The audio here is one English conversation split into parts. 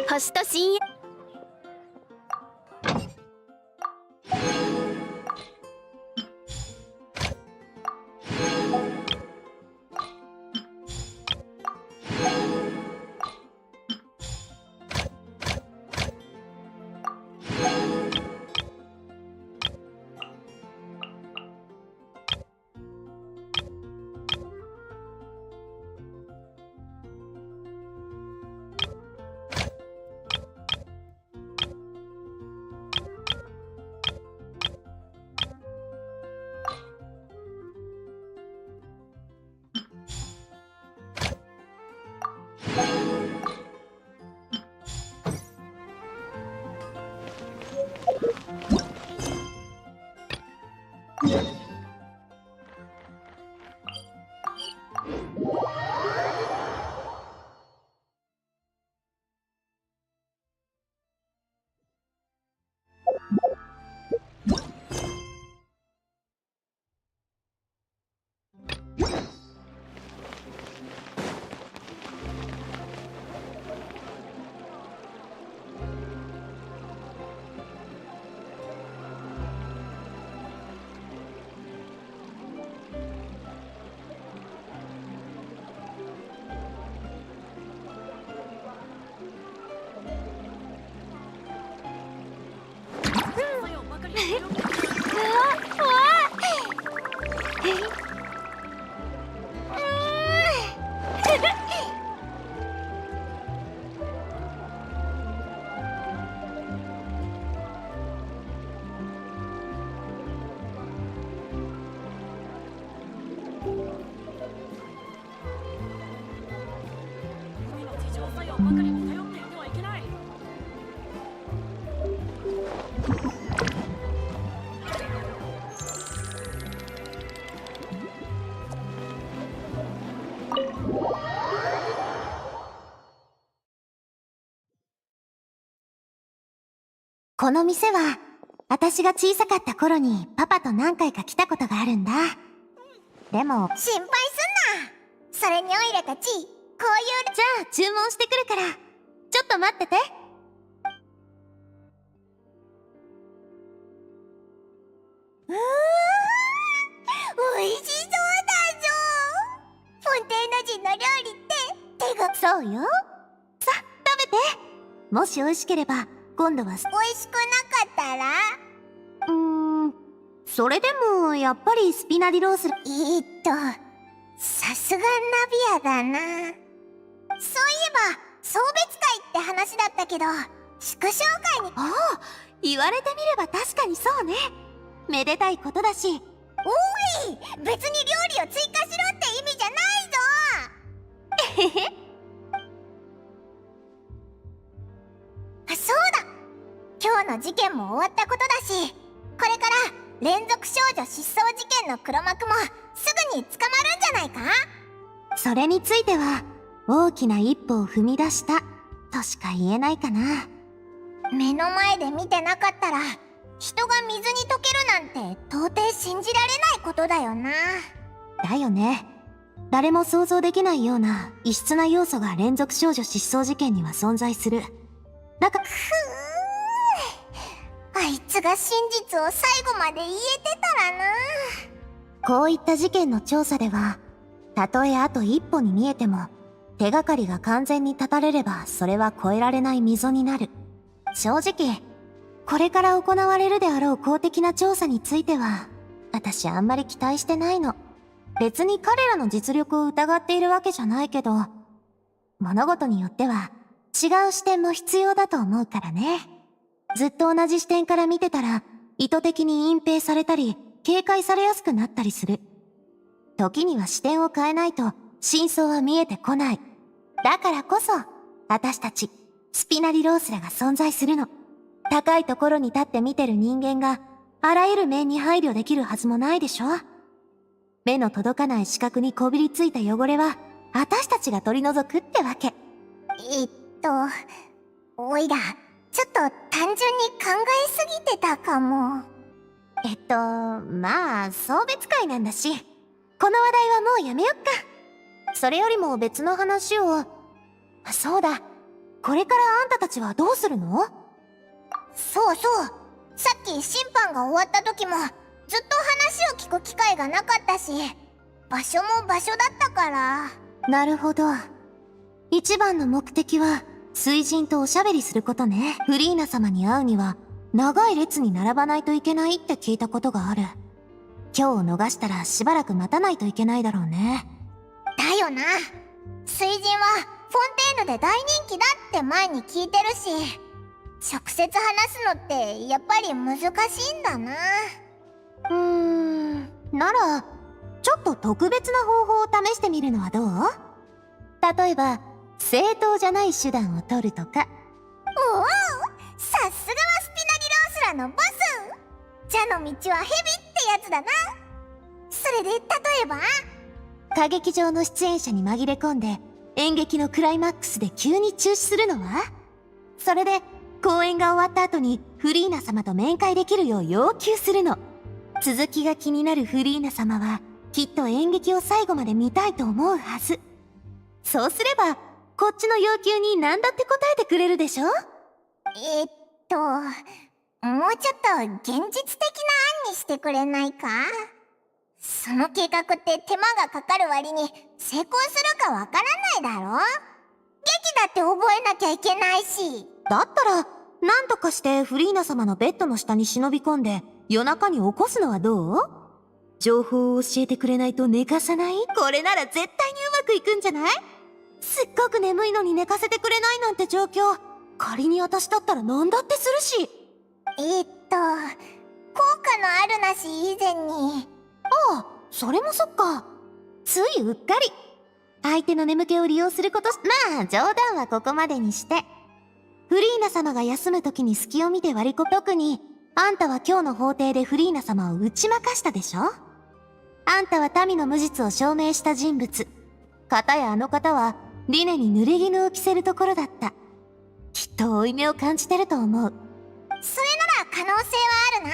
星と深夜。この店は、私が小さかった頃にパパと何回か来たことがあるんだ。でも、心配すんな。それにオイラたち、こういう。じゃあ注文してくるから、ちょっと待ってて。美味しそうだぞ。フォンテーヌ人の料理って手が。そうよ。さ、食べて。もし美味しければ、今度は。美味しくなかったら。それでもやっぱりスピナディロース。さすがナビアだな。そういえば送別会って話だったけど、祝勝会に。ああ、言われてみれば確かにそうね。めでたいことだし。おい、別に料理を追加しろって意味じゃないぞ。えへへ。そうだ、今日の事件も終わったことだし、これから連続少女失踪事件の黒幕もすぐに捕まるんじゃないか。それについては大きな一歩を踏み出したとしか言えないかな。目の前で見てなかったら人が水に溶けるなんて到底信じられないことだよな。だよね。誰も想像できないような異質な要素が連続少女失踪事件には存在する。だからあいつが真実を最後まで言えてたらな。こういった事件の調査では、たとえあと一歩に見えても、手がかりが完全に断たれればそれは越えられない溝になる。正直、これから行われるであろう公的な調査については、私あんまり期待してないの。別に彼らの実力を疑っているわけじゃないけど、物事によっては違う視点も必要だと思うからね。ずっと同じ視点から見てたら、意図的に隠蔽されたり、警戒されやすくなったりする。時には視点を変えないと、真相は見えてこない。だからこそ、私たち、スピナリロースらが存在するの。高いところに立って見てる人間が、あらゆる面に配慮できるはずもないでしょ。目の届かない視覚にこびりついた汚れは、私たちが取り除くってわけ。おいら、ちょっと単純に考えすぎてたかも。まあ、送別会なんだし、この話題はもうやめよっか。それよりも別の話を。そうだ、これからあんたたちはどうするの？そうそう。さっき審判が終わった時もずっと話を聞く機会がなかったし、場所も場所だったから。なるほど。一番の目的は水神とおしゃべりすることね。フリーナ様に会うには長い列に並ばないといけないって聞いたことがある。今日を逃したらしばらく待たないといけないだろうね。だよな。水神はフォンテーヌで大人気だって前に聞いてるし、直接話すのってやっぱり難しいんだな。ならちょっと特別な方法を試してみるのはどう？例えば正当じゃない手段を取るとか。おお、さすがはスピナディロースラのボス。蛇の道は蛇ってやつだな。それで例えば歌劇場の出演者に紛れ込んで演劇のクライマックスで急に中止するのは？それで公演が終わった後にフリーナ様と面会できるよう要求するの。続きが気になるフリーナ様はきっと演劇を最後まで見たいと思うはず。そうすればこっちの要求に何だって答えてくれるでしょ？もうちょっと現実的な案にしてくれないか？その計画って手間がかかる割に成功するかわからないだろ？劇だって覚えなきゃいけないし。だったら何とかしてフリーナ様のベッドの下に忍び込んで夜中に起こすのはどう？情報を教えてくれないと寝かさない？これなら絶対にうまくいくんじゃない？すっごく眠いのに寝かせてくれないなんて状況、仮に私だったら何だってするし。効果のあるなし以前に。ああ、それもそっか。ついうっかり。相手の眠気を利用すること。まあ冗談はここまでにして。フリーナ様が休む時に隙を見て割り込特にあんたは今日の法廷でフリーナ様を打ち負かしたでしょ？あんたは民の無実を証明した人物。片やあの方はリネに濡れ衣を着せるところだった。きっと負い目を感じてると思う。それなら可能性はあるな。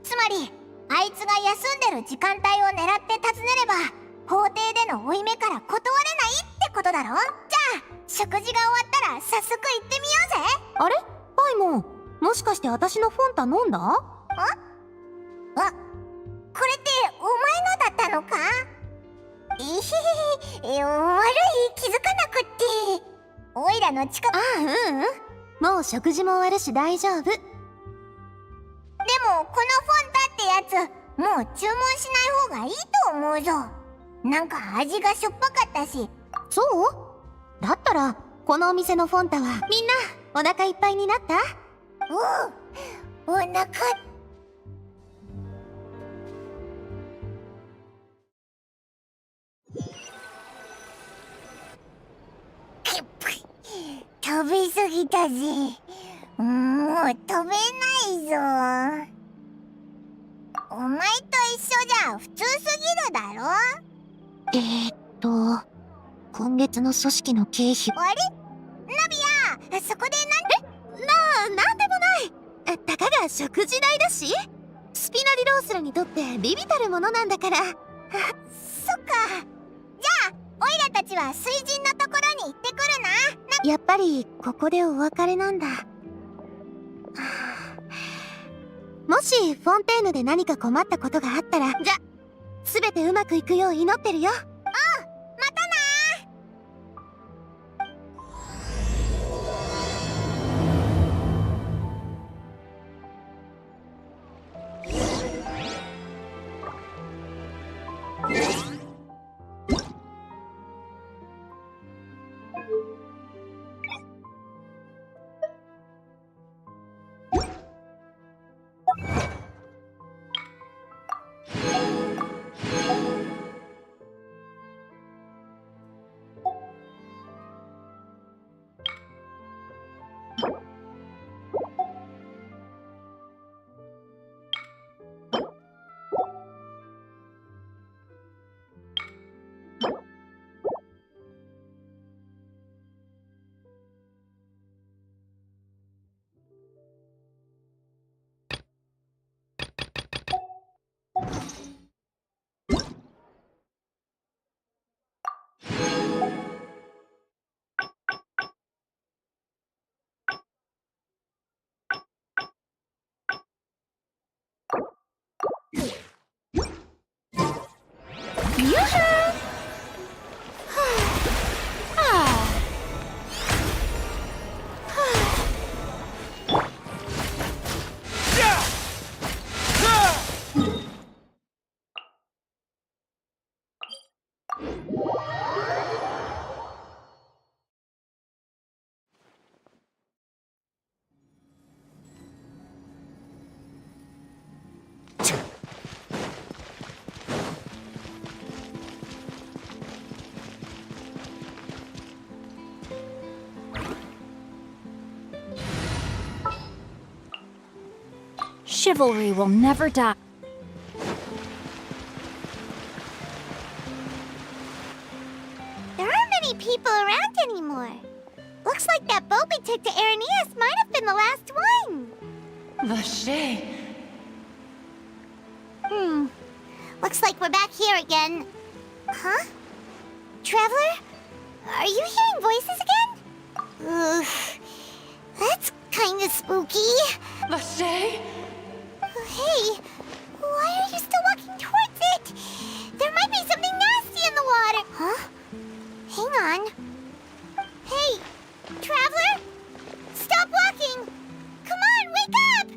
つまりあいつが休んでる時間帯を狙って訪ねれば法廷での負い目から断れないってことだろ？じゃあ食事が終わったら早速行ってみようぜ。あれ？パイモン、もしかして私のフォンタ飲んだ？これってお前のだったのか？悪い、気づかなくって。おいらの近く。もう食事も終わるし大丈夫。でもこのフォンタってやつもう注文しない方がいいと思うぞ。なんか味がしょっぱかったし。そう？だったらこのお店のフォンタはみんなお腹いっぱいになった？お腹。食べ過ぎたぜ。もう食べないぞ。お前と一緒じゃ普通すぎるだろ？今月の組織の経費。あれ？ナビア、そこでなんでもない。たかが食事代だし。スピナディロースラにとってビビたるものなんだから。そっか。じゃあオイラたちは水神のところに行ってくるな。やっぱりここでお別れなんだ。もしフォンテーヌで何か困ったことがあったら、じゃ、すべてうまくいくよう祈ってるよ。またな。Yoo-hoo! Chivalry will never die. There aren't many people around anymore. Looks like that boat we took to Araneas might have been the last one. Vache. Looks like we're back here again. Huh? Traveler? Are you hearing voices again? Ugh. That's kinda spooky. Vache? Hey, why are you still walking towards it? There might be something nasty in the water. Huh? Hang on. Hey, Traveler? Stop walking! Come on, wake up!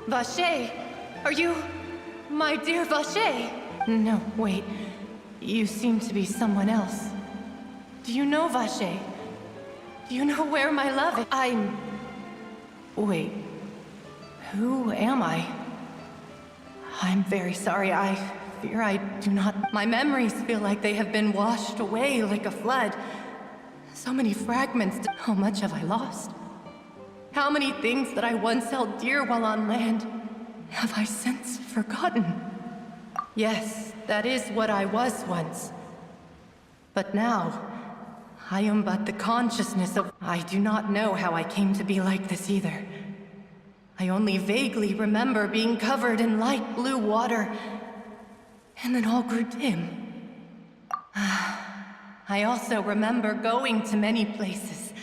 Vache, are you... my dear Vache? No, wait. You seem to be someone else. Do you know Vache? Do you know where my love is? I'm... Wait. Who am I? I'm very sorry. I fear I do not... My memories feel like they have been washed away like a flood. So many fragments. How much have I lost? How many things that I once held dear while on land have I since forgotten? Yes, that is what I was once. But now, I am but the consciousness of... I do not know how I came to be like this either. I only vaguely remember being covered in light blue water, and then all grew dim. I also remember going to many places.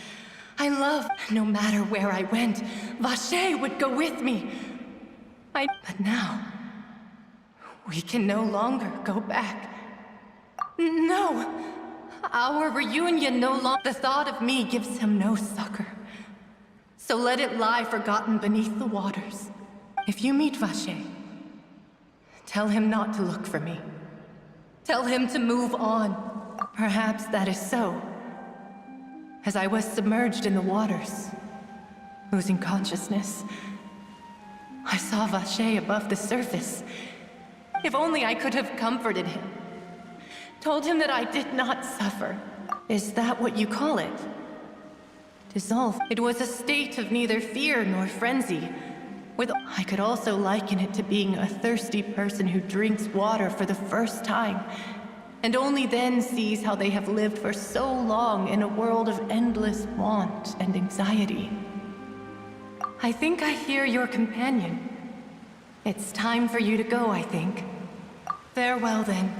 I loved, no matter where I went, Vache would go with me. But now, we can no longer go back. No! Our reunion no longer... The thought of me gives him no succor. So let it lie forgotten beneath the waters. If you meet Vache, tell him not to look for me. Tell him to move on. Perhaps that is so. As I was submerged in the waters, losing consciousness, I saw Vache above the surface. If only I could have comforted him. Told him that I did not suffer. Is that what you call it? Dissolve. It was a state of neither fear nor frenzy. I could also liken it to being a thirsty person who drinks water for the first time, and only then sees how they have lived for so long in a world of endless want and anxiety. I think I hear your companion. It's time for you to go, I think. Farewell, then.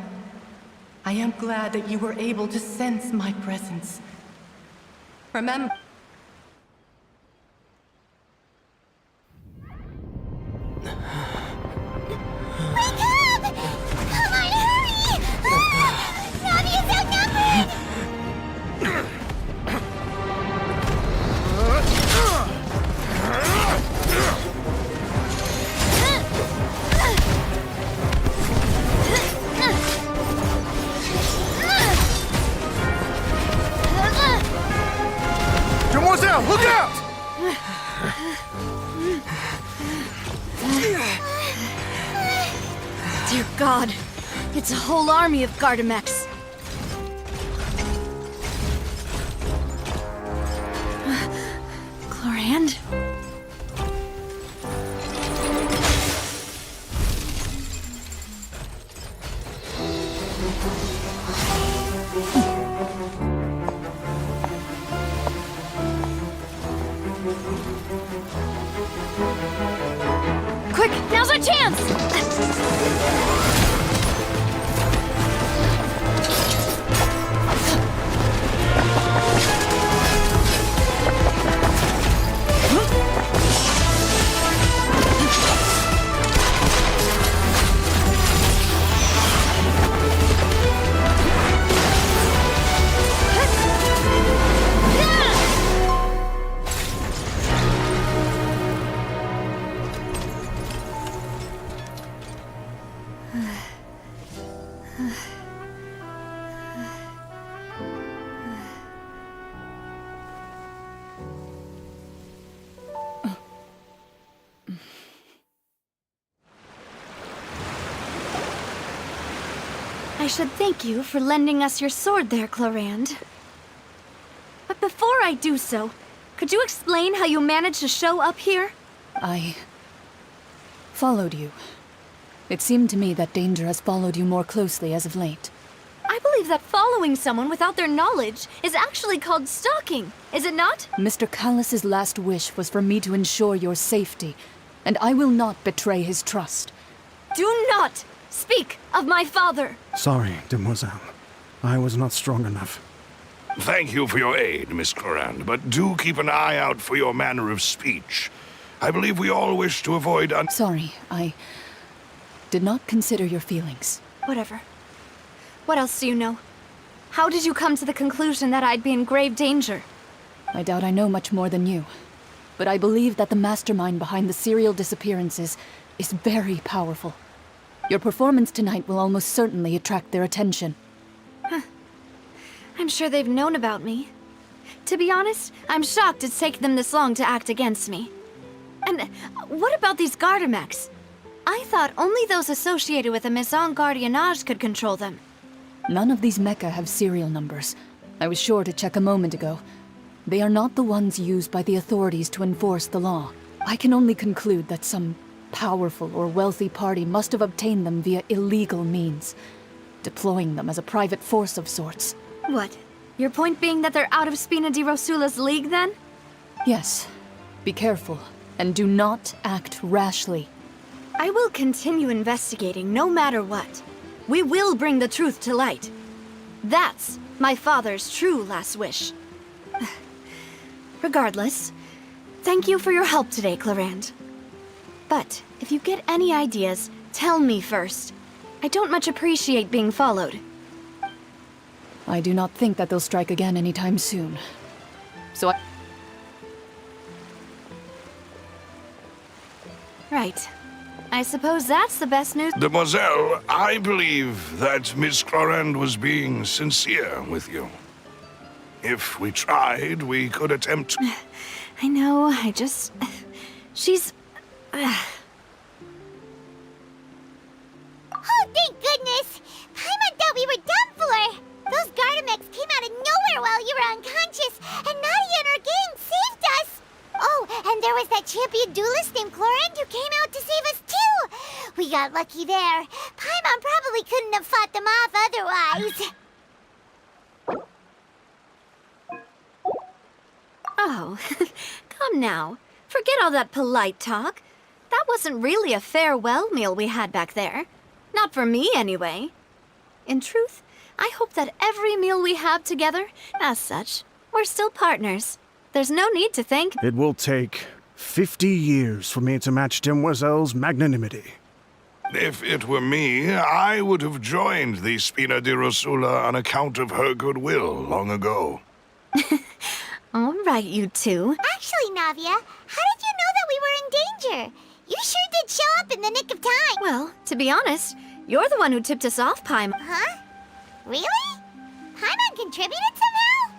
I am glad that you were able to sense my presence. Remember... Wake up! Come on, hurry! Navi is outnumbered! Demoiselle, look out! Dear God, it's a whole army of Gardamex. Chlorand? Quick, now's our chance! I should thank you for lending us your sword there, Clarand. But before I do so, could you explain how you managed to show up here? I followed you. It seemed to me that danger has followed you more closely as of late. I believe that following someone without their knowledge is actually called stalking, is it not? Mr. Callus's last wish was for me to ensure your safety, and I will not betray his trust. Do not speak of my father! Sorry, demoiselle. I was not strong enough. Thank you for your aid, Miss Clarand, but do keep an eye out for your manner of speech. I believe we all wish to avoid Sorry, I did not consider your feelings. Whatever. What else do you know? How did you come to the conclusion that I'd be in grave danger? I doubt I know much more than you, but I believe that the mastermind behind the serial disappearances is very powerful. Your performance tonight will almost certainly attract their attention. I'm sure they've known about me. To be honest, I'm shocked it's taken them this long to act against me. And what about these Gardamex? I thought only those associated with a Maison Gardiennage could control them. None of these mecha have serial numbers. I was sure to check a moment ago. They are not the ones used by the authorities to enforce the law. I can only conclude that some powerful or wealthy party must have obtained them via illegal means, deploying them as a private force of sorts. What? Your point being that they're out of Spina di Rosula's league, then? Yes. Be careful, and do not act rashly. I will continue investigating no matter what. We will bring the truth to light. That's my father's true last wish. Regardless, thank you for your help today, Clarand. But if you get any ideas, tell me first. I don't much appreciate being followed. I do not think that they'll strike again anytime soon. Right. I suppose that's the best news. Demoiselle, I believe that Miss Clarand was being sincere with you. If we tried, we could attempt... I know, she's... Oh, thank goodness! Paimon thought we were done for! Those Gardamex came out of nowhere while you were unconscious, and Nadia and her gang saved us! Oh, and there was that champion duelist named Clarand who came out to save us too! We got lucky there. Paimon probably couldn't have fought them off otherwise. Oh, come now. Forget all that polite talk. That wasn't really a farewell meal we had back there. Not for me, anyway. In truth, I hope that every meal we have together, as such, we're still partners. There's no need to thank... It will take 50 years for me to match Demoiselle's magnanimity. If it were me, I would have joined the Spina di Rosula on account of her goodwill long ago. All right, you two. Actually, Navia, how did you know that we were in danger? You sure did show up in the nick of time. Well, to be honest, you're the one who tipped us off, Paimon. Huh? Really? Paimon contributed somehow?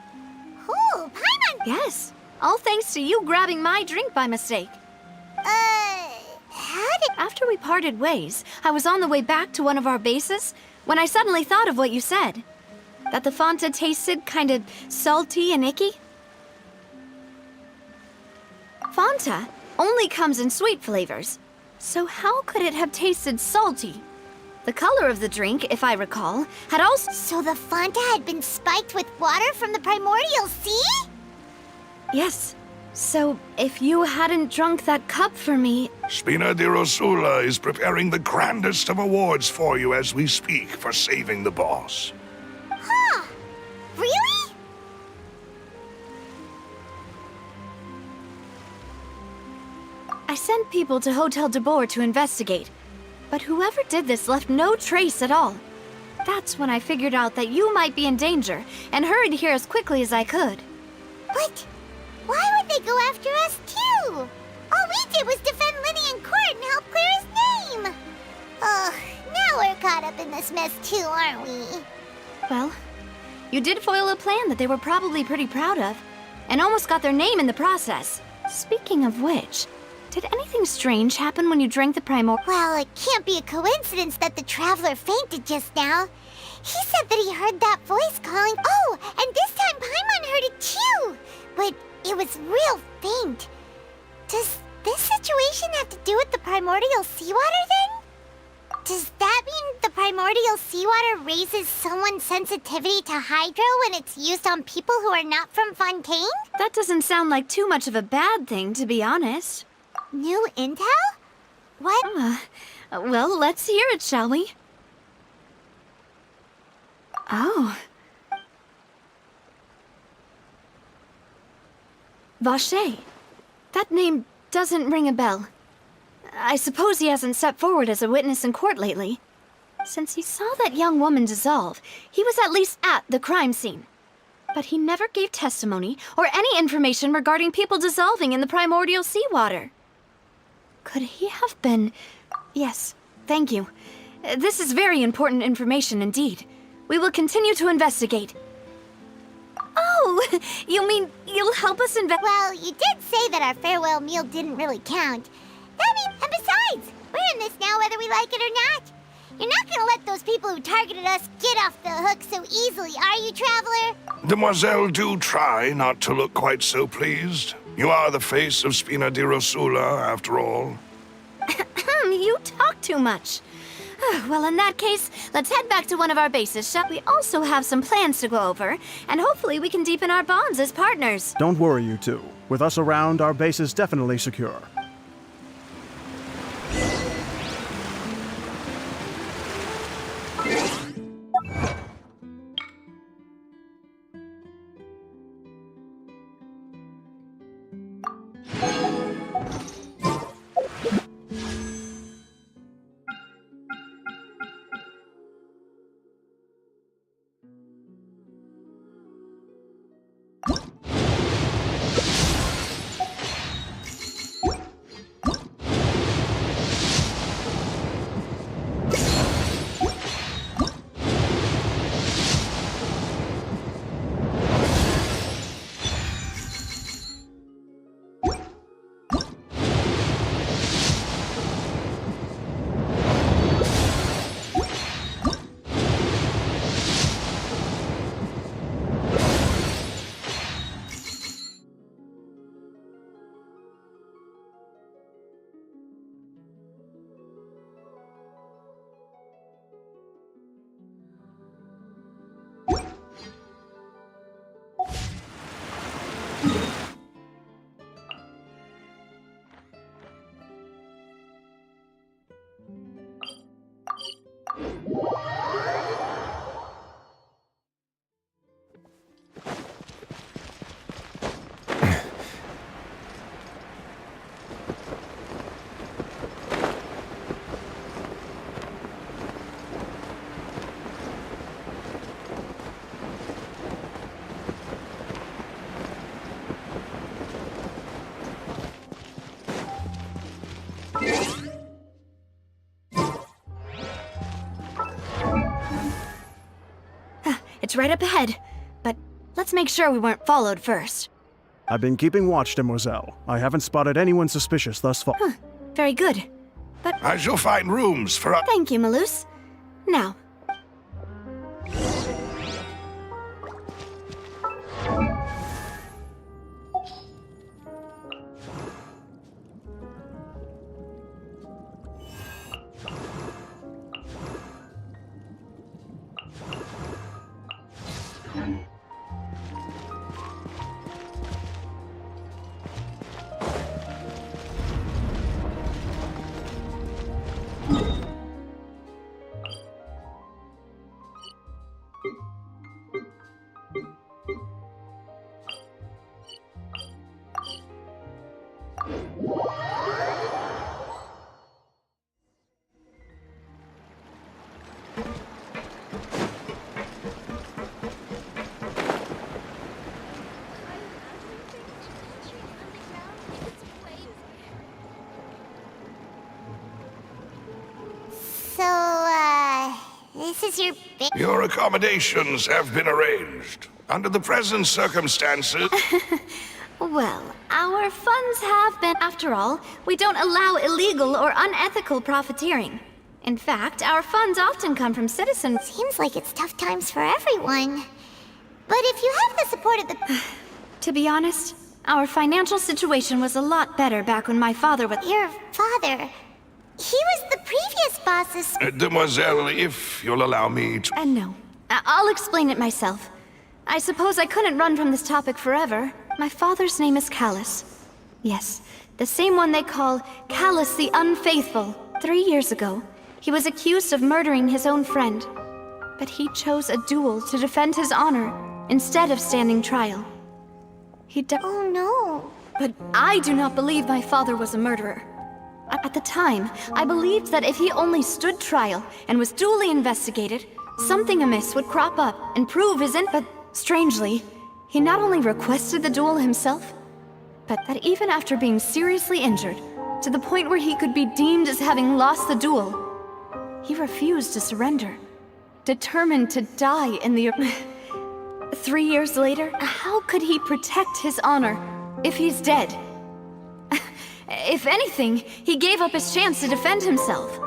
Who? Paimon? Yes. All thanks to you grabbing my drink by mistake. How did... After we parted ways, I was on the way back to one of our bases when I suddenly thought of what you said. That the Fanta tasted kind of salty and icky. Fanta only comes in sweet flavors, so how could it have tasted salty? The color of the drink, if I recall, had also... So the Fanta had been spiked with water from the primordial sea? Yes. So, if you hadn't drunk that cup for me... Spina di Rosula is preparing the grandest of awards for you as we speak for saving the boss. Huh. Really? I sent people to Hotel de Boer to investigate, but whoever did this left no trace at all. That's when I figured out that you might be in danger, and hurried here as quickly as I could. But why would they go after us too? All we did was defend Lenny in court and help clear his name. Ugh, now Now we're caught up in this mess too, aren't we? Well, you did foil a plan that they were probably pretty proud of, and almost got their name in the process. Speaking of which, did anything strange happen when you drank the Primor? Well, it can't be a coincidence that the traveler fainted just now. He said that he heard that voice calling. Oh, and this time Paimon heard it too! But it was real faint. Does this situation have to do with the primordial seawater then? Does that mean the primordial seawater raises someone's sensitivity to hydro when it's used on people who are not from Fontaine? That doesn't sound like too much of a bad thing, to be honest. New intel? What? Well, let's hear it, shall we? Oh. Vache. That name doesn't ring a bell. I suppose he hasn't stepped forward as a witness in court lately. Since he saw that young woman dissolve, he was at least at the crime scene. But he never gave testimony or any information regarding people dissolving in the primordial seawater. Could he have been... Yes, thank you. This is very important information indeed. We will continue to investigate. Oh, you mean you'll help us Well, you did say that our farewell meal didn't really count. And besides, we're in this now whether we like it or not. You're not gonna let those people who targeted us get off the hook so easily, are you, Traveler? Demoiselle, do try not to look quite so pleased. You are the face of Spina di Rosula, after all. You talk too much. Well, in that case, let's head back to one of our bases, shall we? Also have some plans to go over, and hopefully we can deepen our bonds as partners. Don't worry, you two. With us around, our base is definitely secure. It's right up ahead, but let's make sure we weren't followed first. I've been keeping watch, Demoiselle. I haven't spotted anyone suspicious thus far. Very good. I shall find rooms for us. Thank you, Malus. Now, is your big... Your accommodations have been arranged. Under the present circumstances... Well, our funds have been... After all, we don't allow illegal or unethical profiteering. In fact, our funds often come from citizens. Seems like it's tough times for everyone. But if you have the support of the... To be honest, our financial situation was a lot better back when my father was... Your father... He was the previous boss's... Demoiselle, if you'll allow me to... No. I'll explain it myself. I suppose I couldn't run from this topic forever. My father's name is Callus. Yes, the same one they call Callus the Unfaithful. 3 years ago, he was accused of murdering his own friend. But he chose a duel to defend his honor, instead of standing trial. He died. Oh no. But I do not believe my father was a murderer. At the time, I believed that if he only stood trial and was duly investigated, something amiss would crop up and prove his But strangely, he not only requested the duel himself, but that even after being seriously injured, to the point where he could be deemed as having lost the duel, he refused to surrender, determined to die in the... 3 years later, how could he protect his honor if he's dead? If anything, he gave up his chance to defend himself.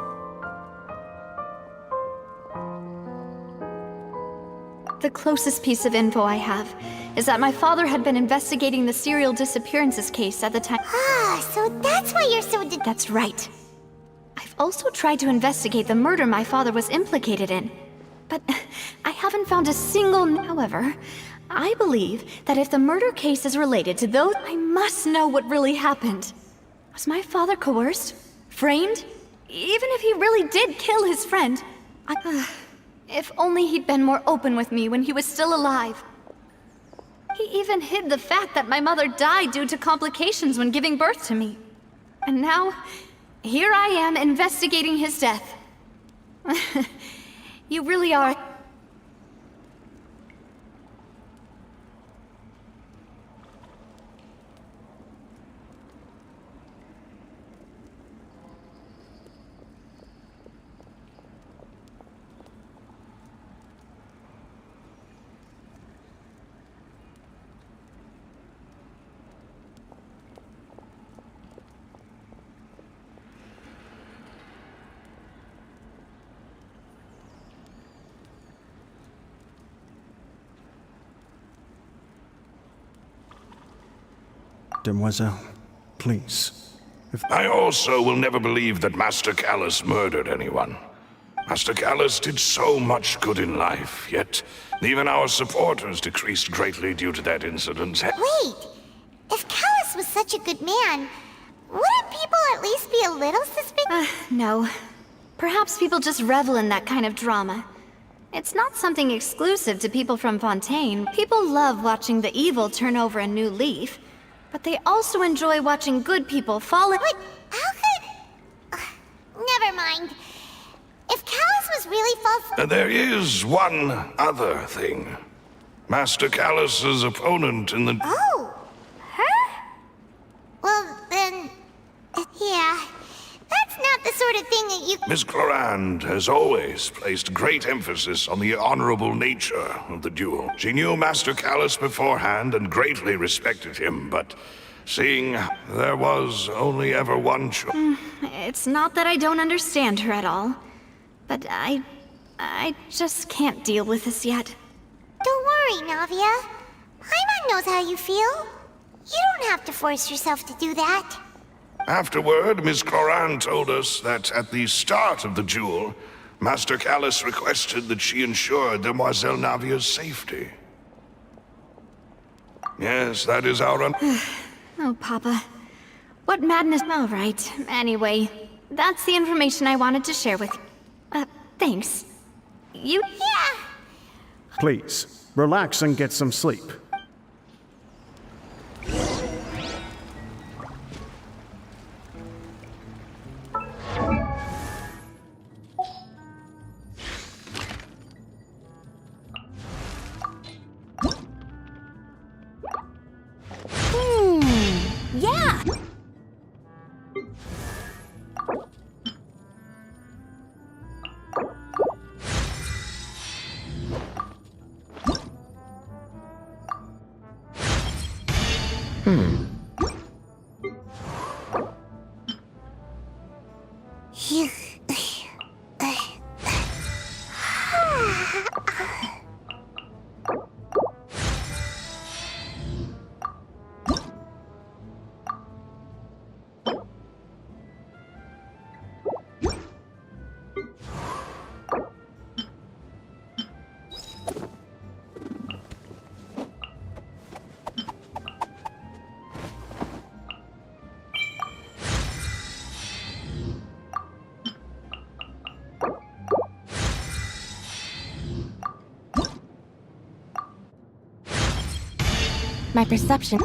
The closest piece of info I have is that my father had been investigating the serial disappearances case at the time. Ah, so that's why you're so... That's right. I've also tried to investigate the murder my father was implicated in, but I haven't found a single... However, I believe that if the murder case is related to those... I must know what really happened. Was my father coerced? Framed? Even if he really did kill his friend, if only he'd been more open with me when he was still alive. He even hid the fact that my mother died due to complications when giving birth to me. And now, here I am investigating his death. You really are... Demoiselle, please. I also will never believe that Master Callus murdered anyone. Master Callus did so much good in life, yet even our supporters decreased greatly due to that incident. Wait! If Callus was such a good man, wouldn't people at least be a little suspicious? No. Perhaps people just revel in that kind of drama. It's not something exclusive to people from Fontaine. People love watching the evil turn over a new leaf. But they also enjoy watching good people fall in... What? How could... never mind. If Callus was really false... There is one other thing. Master Callus's opponent in the... Oh! Her? Well, then... yeah. That's not the sort of thing that you... Miss Clorand has always placed great emphasis on the honorable nature of the duel. She knew Master Callus beforehand and greatly respected him, but seeing there was only ever one choice... It's not that I don't understand her at all. But I just can't deal with this yet. Don't worry, Navia. Paimon knows how you feel. You don't have to force yourself to do that. Afterward, Miss Clorand told us that at the start of the duel, Master Callus requested that she ensure Demoiselle Navia's safety. Yes, that is our... Oh, Papa. What madness... All right. Anyway, that's the information I wanted to share with you. Thanks. You... Yeah. Please, relax and get some sleep. Yeah! Phew. My perception.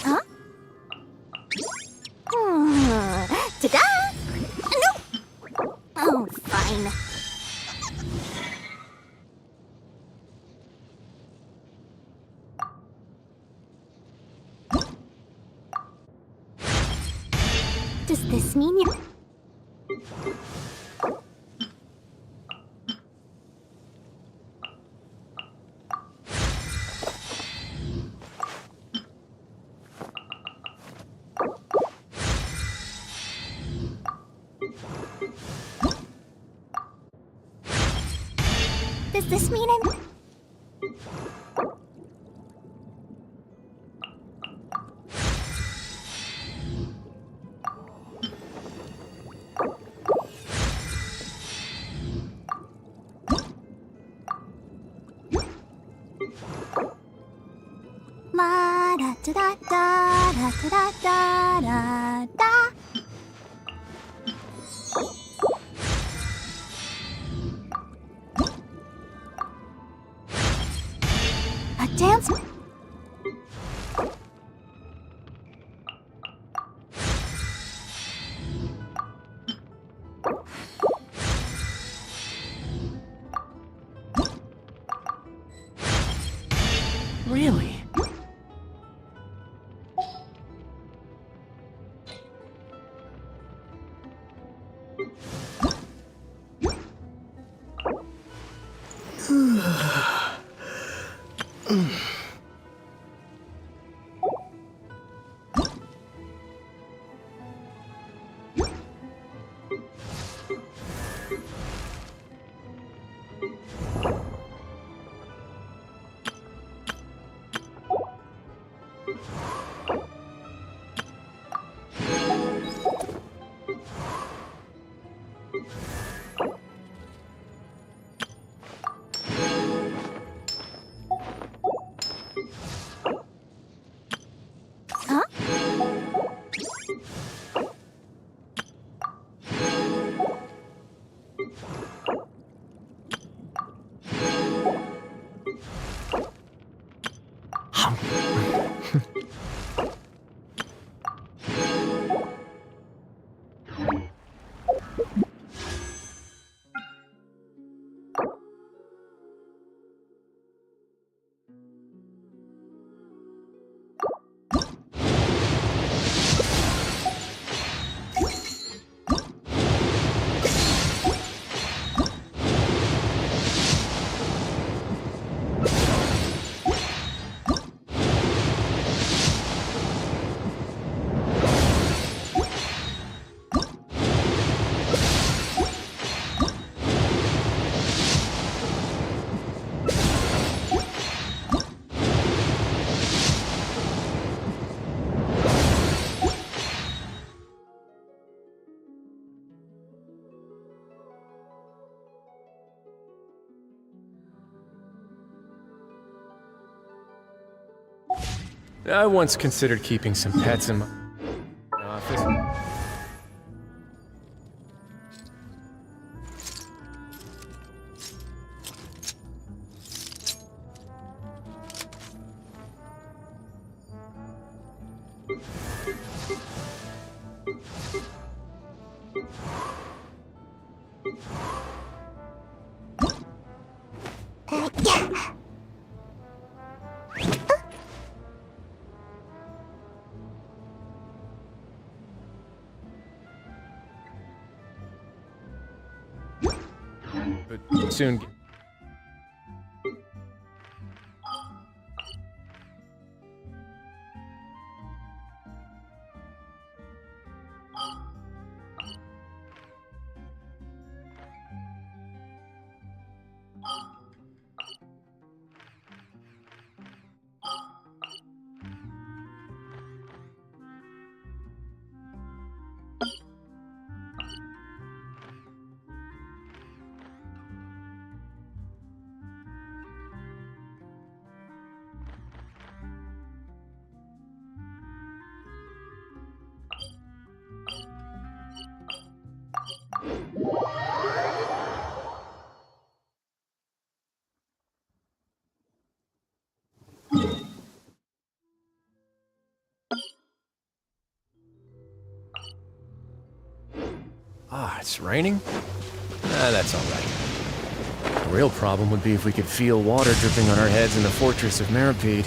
Huh? Ta-da! No! Oh, fine. Does this mean you... Does this mean I'm... Ma-da-da-da-da-da-da-da-da. A dance... Really? Huh? I once considered keeping some pets in my office. But soon. Ah, it's raining? That's alright. The real problem would be if we could feel water dripping on our heads in the fortress of Meripede.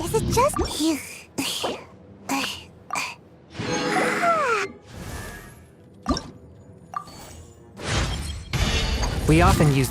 Is it just you? We often use...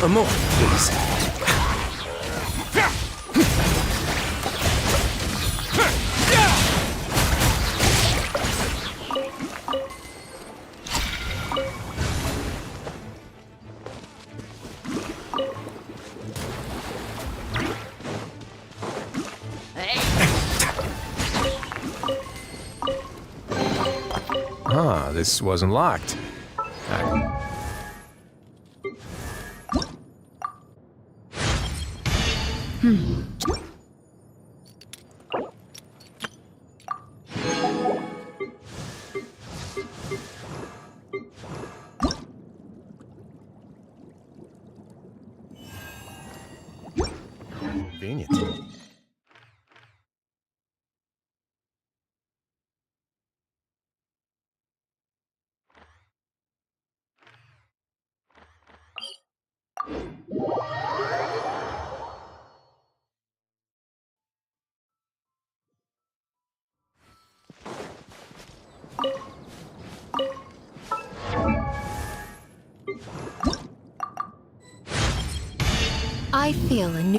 A moment, please. Ah, this wasn't locked. Convenient. I feel a new...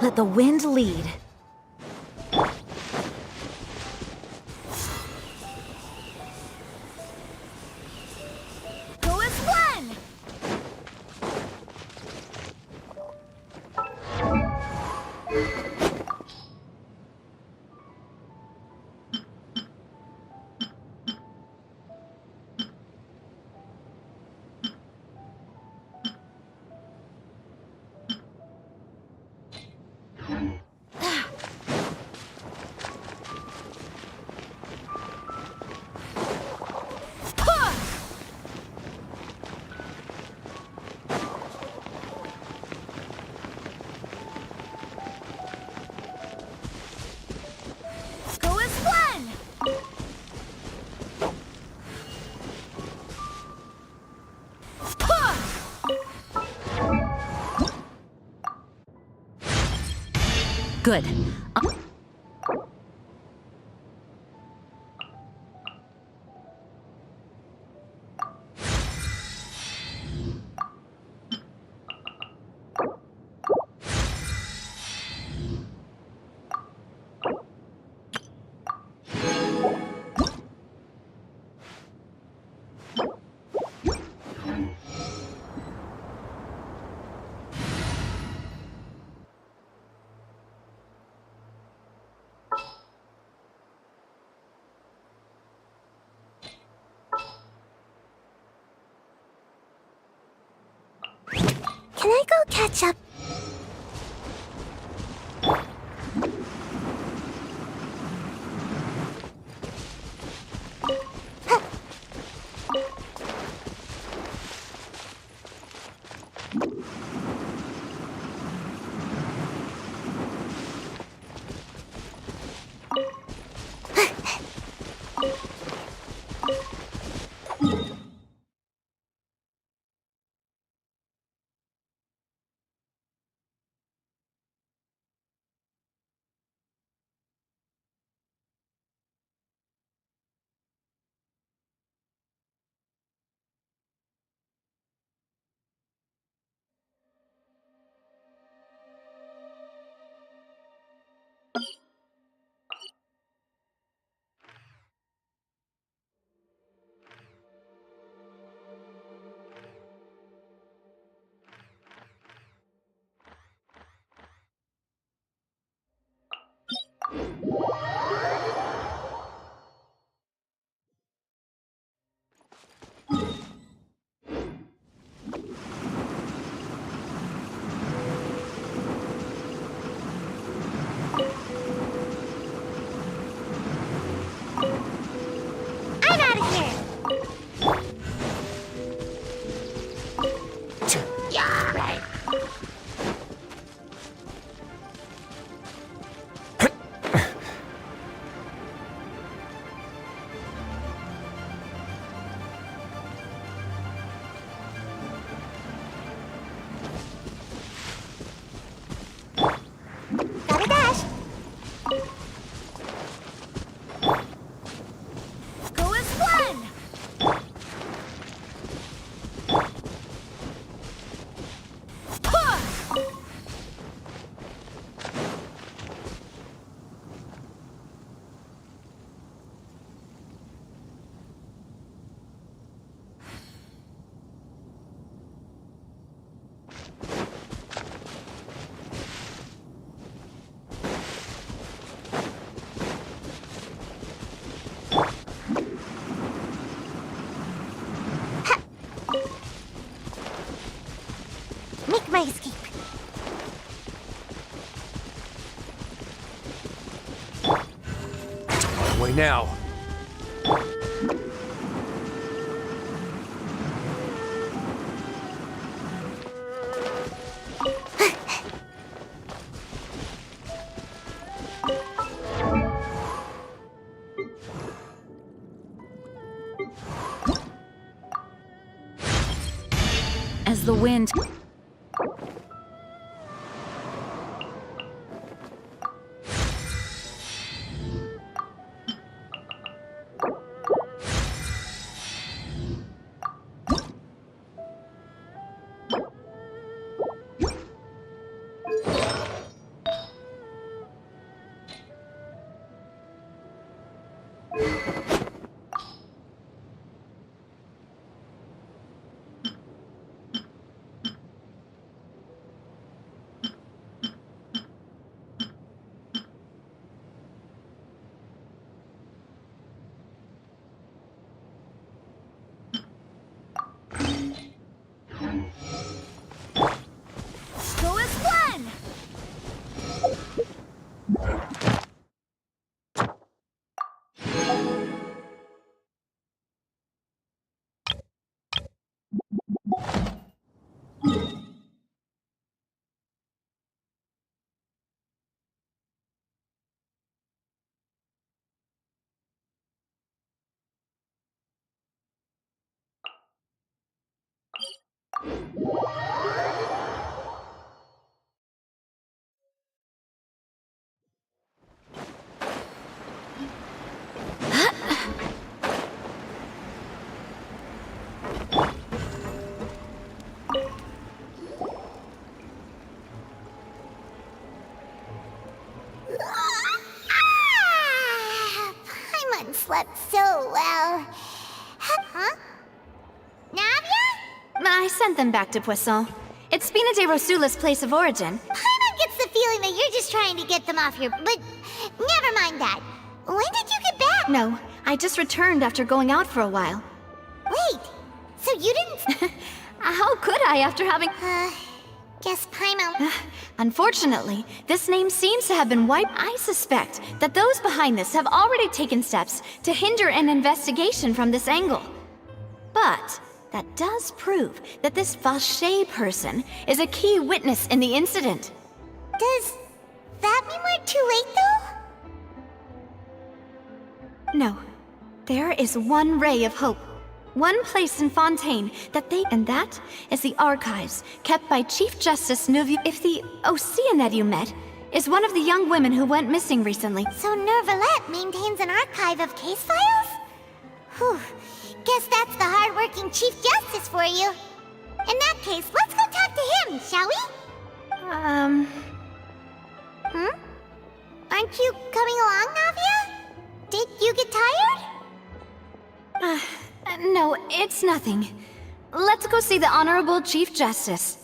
Let the wind lead. Go as one! Go as one! Good. Can I go catch up? Go as one! Make my escape. Way now. As the wind... Go as one! Paimon slept so well. Huh? Navia? I sent them back to Poisson. It's Spina de Rosula's place of origin. Paimon gets the feeling that you're just trying to get them off your... But never mind that. When did you get back? No, I just returned after going out for a while. Wait, so you didn't... How could I after having... Guess Paimon... Unfortunately, this name seems to have been wiped. I suspect that those behind this have already taken steps to hinder an investigation from this angle. But that does prove that this Vache person is a key witness in the incident. Does that mean we're too late, though? No. There is one ray of hope. One place in Fontaine that they... And that is the archives kept by Chief Justice Neuville. If the Oceanette you met is one of the young women who went missing recently. So Nervalette maintains an archive of case files? Whew. Guess that's the hard-working Chief Justice for you. In that case, let's go talk to him, shall we? Aren't you coming along, Navia? Did you get tired? No, it's nothing. Let's go see the Honorable Chief Justice.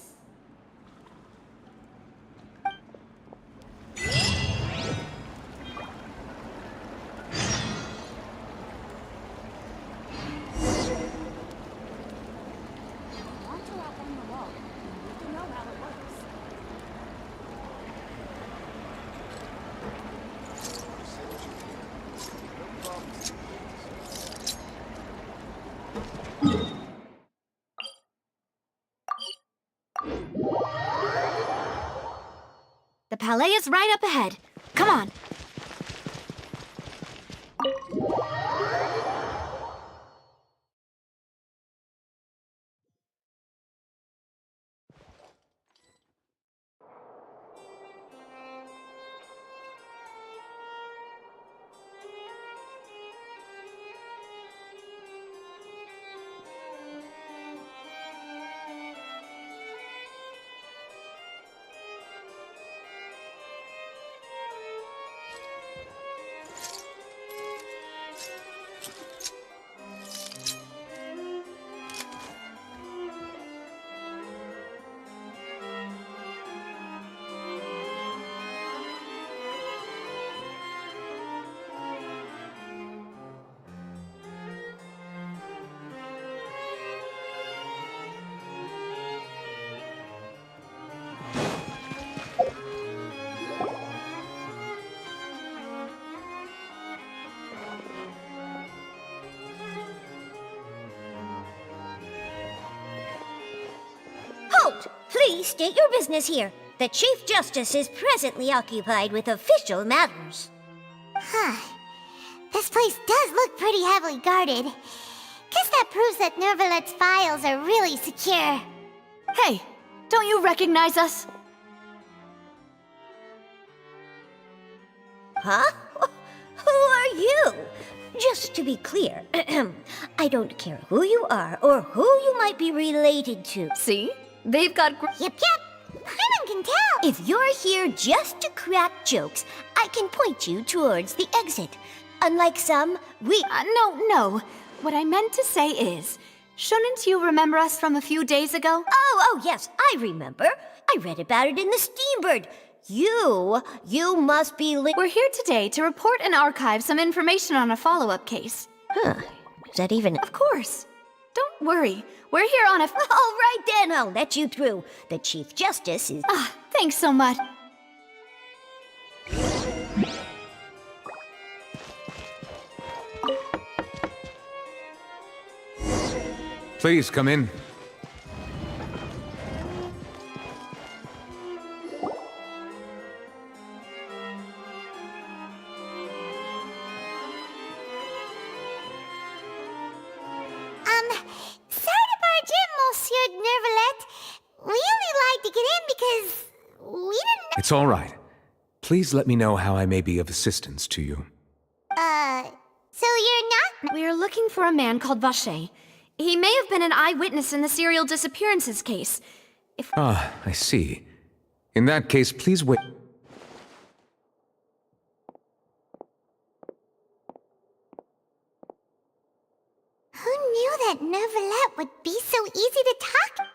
The Palais is right up ahead. Come on. Halt! Please state your business here. The Chief Justice is presently occupied with official matters. This place does look pretty heavily guarded. Guess that proves that Nervalette's files are really secure. Hey, don't you recognize us? Huh? Who are you? Just to be clear, I don't care who you are or who you might be related to. See? They've got... Yep. Paimon can tell. If you're here just to crack jokes, I can point you towards the exit. Unlike some, we... No. What I meant to say is, shouldn't you remember us from a few days ago? Oh, yes, I remember. I read about it in the Steambird. You must be We're here today to report and archive some information on a follow-up case. Huh. Is that even... Of course. Don't worry. We're here on a... All right then, I'll let you through. The Chief Justice is... Thanks so much. Please come in. Sorry to barge in, Monsieur Nervalet. We only lied to get in because we didn't It's all right. Please let me know how I may be of assistance to you. So you're not... We are looking for a man called Vache. He may have been an eyewitness in the serial disappearances case. Ah, I see. In that case, please wait. Who knew that Nervalet would be so easy to talk?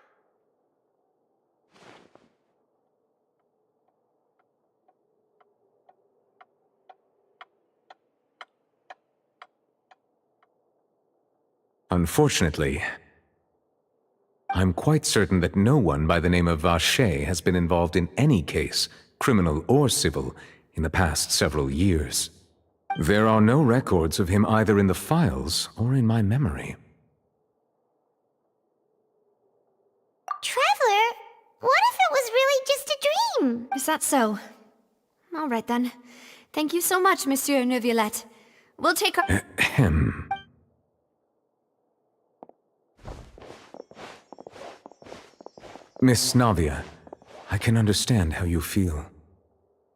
Unfortunately, I'm quite certain that no one by the name of Vache has been involved in any case, criminal or civil, in the past several years. There are no records of him either in the files or in my memory. Traveler, what if it was really just a dream? Is that so? All right then. Thank you so much, Monsieur Neuvillette. We'll take our... Ahem. Miss Navia, I can understand how you feel.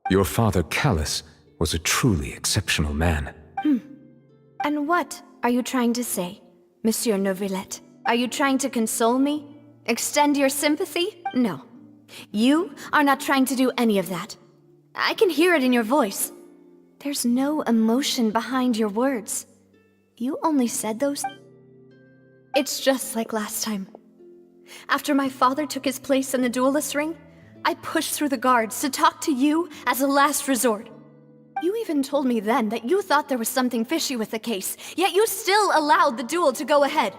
Your father, Callus, was a truly exceptional man. And what are you trying to say, Monsieur Neuvillette? Are you trying to console me? Extend your sympathy? No. You are not trying to do any of that. I can hear it in your voice. There's no emotion behind your words. You only said those... It's just like last time. After my father took his place in the duelist ring, I pushed through the guards to talk to you as a last resort. You even told me then that you thought there was something fishy with the case, yet you still allowed the duel to go ahead.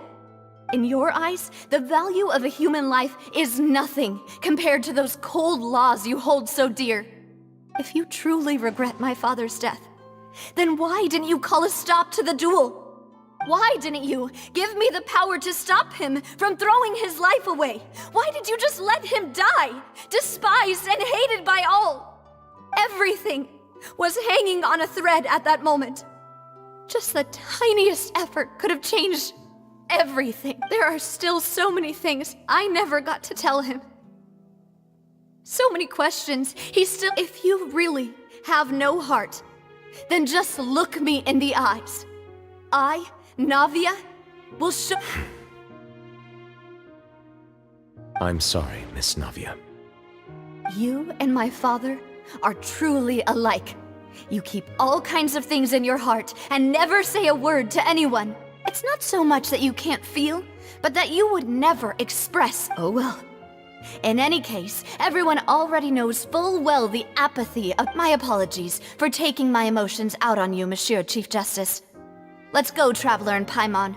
In your eyes, the value of a human life is nothing compared to those cold laws you hold so dear. If you truly regret my father's death, then why didn't you call a stop to the duel? Why didn't you give me the power to stop him from throwing his life away? Why did you just let him die, despised and hated by all? Everything was hanging on a thread at that moment. Just the tiniest effort could have changed everything. There are still so many things I never got to tell him. So many questions he still... If you really have no heart, then just look me in the eyes. I, Navia, will show... I'm sorry, Miss Navia. You and my father are truly alike. You keep all kinds of things in your heart and never say a word to anyone. It's not so much that you can't feel, but that you would never express. Oh well. In any case, everyone already knows full well the apathy of... My apologies for taking my emotions out on you, Monsieur Chief Justice. Let's go, Traveler and Paimon.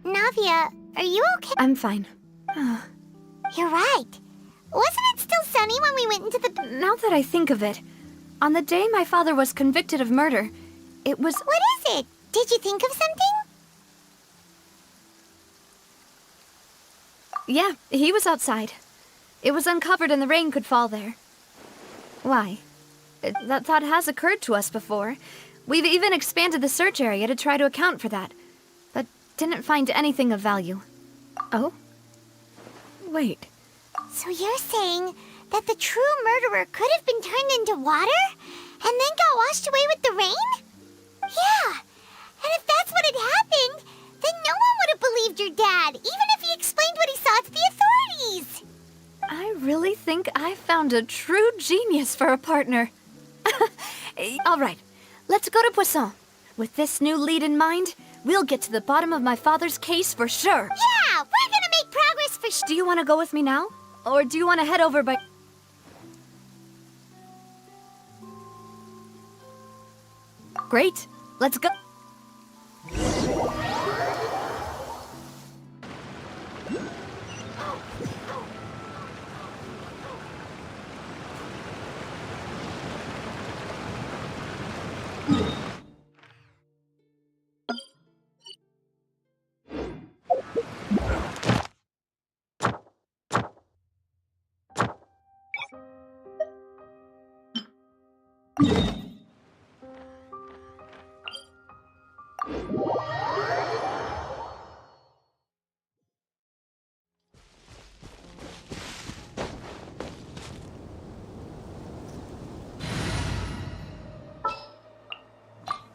Navia, are you okay? I'm fine. You're right. Wasn't it still sunny when we went into the... Now that I think of it, on the day my father was convicted of murder, it was... What is it? Did you think of something? Yeah, he was outside. It was uncovered and the rain could fall there. Why? That thought has occurred to us before. We've even expanded the search area to try to account for that, but didn't find anything of value. Oh? Wait. So you're saying that the true murderer could have been turned into water? And then got washed away with the rain? Yeah, and if that's what had happened, then no one would have believed your dad, even if he explained what he saw to the authorities. I really think I found a true genius for a partner. All right, let's go to Poisson. With this new lead in mind, we'll get to the bottom of my father's case for sure. Yeah, we're gonna make progress for sure. Do you want to go with me now? Or do you want to head over by... Great, let's go.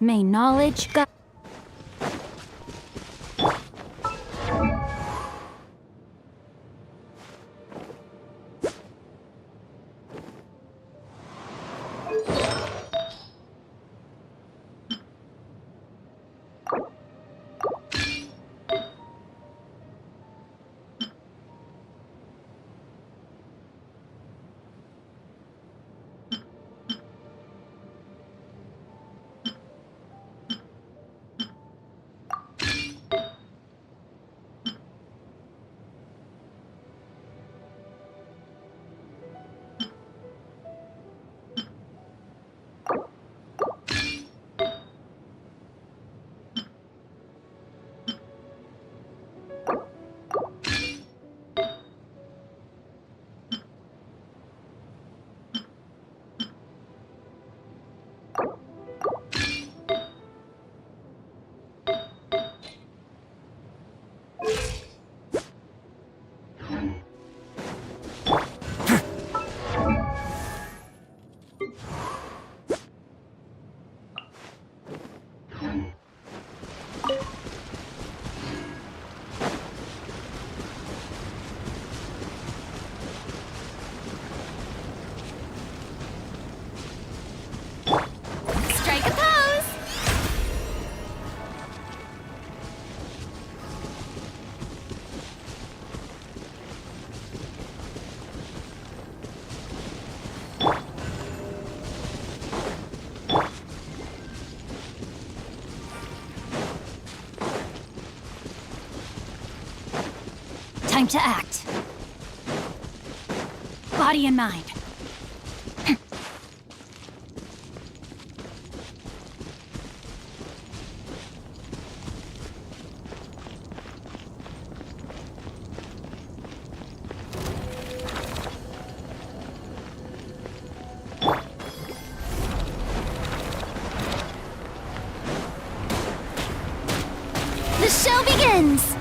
May knowledge guide. Strike a pose! Time to act. Body and mind. The show begins!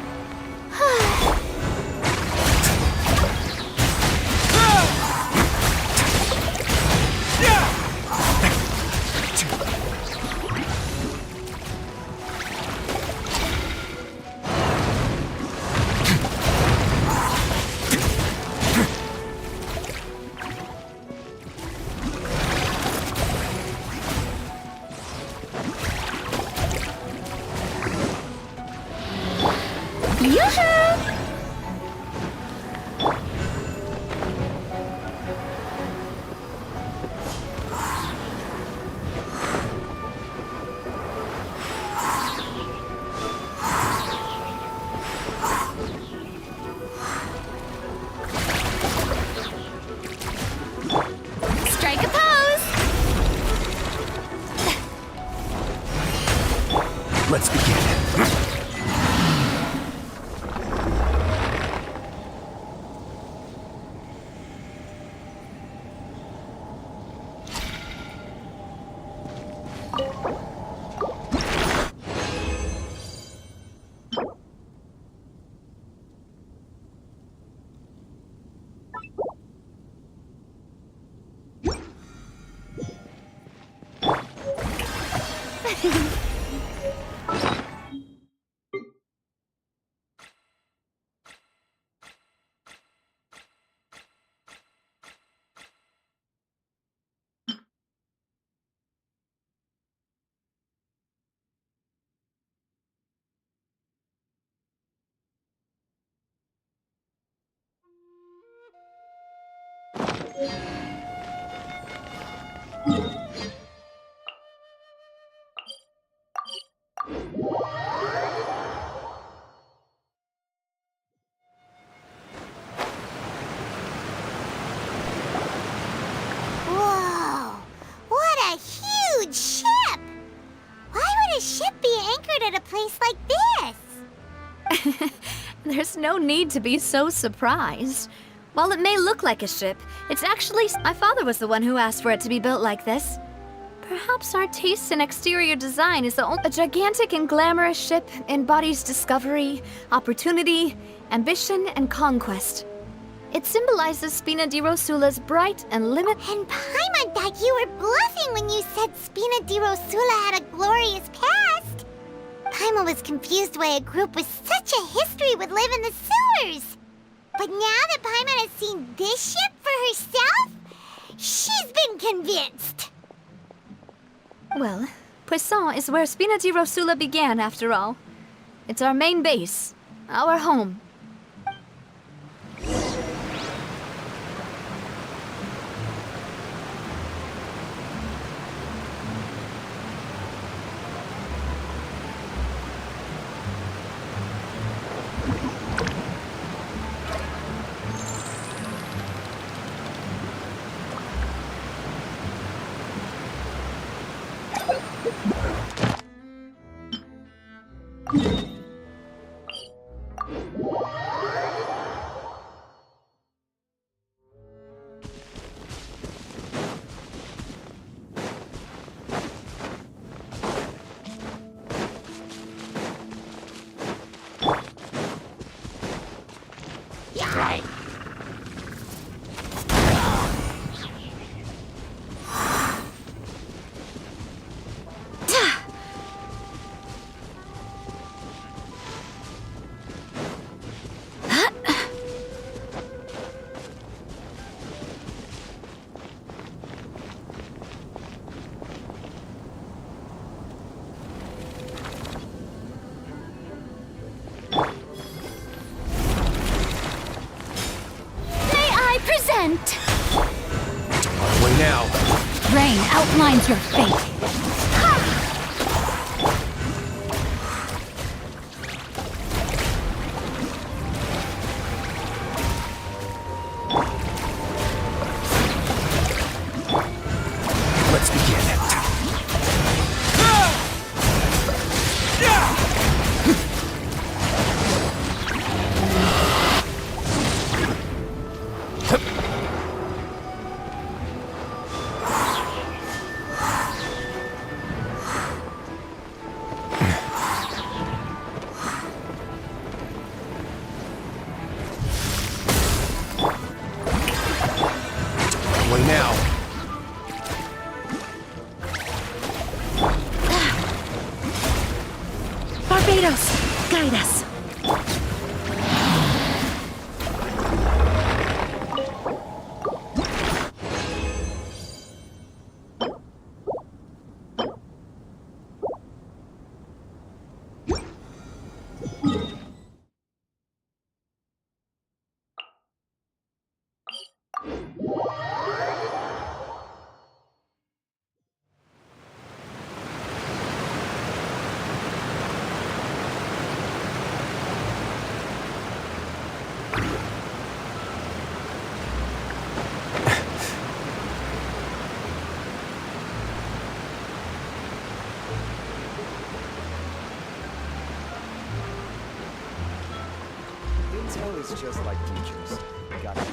Whoa! What a huge ship! Why would a ship be anchored at a place like this? There's no need to be so surprised. While it may look like a ship, it's actually... My father was the one who asked for it to be built like this. Perhaps our taste in exterior design is a gigantic and glamorous ship embodies discovery, opportunity, ambition, and conquest. It symbolizes Spina di Rosula's bright and And Paimon thought you were bluffing when you said Spina di Rosula had a glorious past. Paimon was confused why a group with such a history would live in the sewers. But now that Paimon has seen this ship for herself, she's been convinced. Well, Poisson is where Spina di Rosula began, after all. It's our main base, our home. Way now. Rain outlines your fate. Let's begin. Way now. Barbados, guide us. Intel is just like teachers. Got it.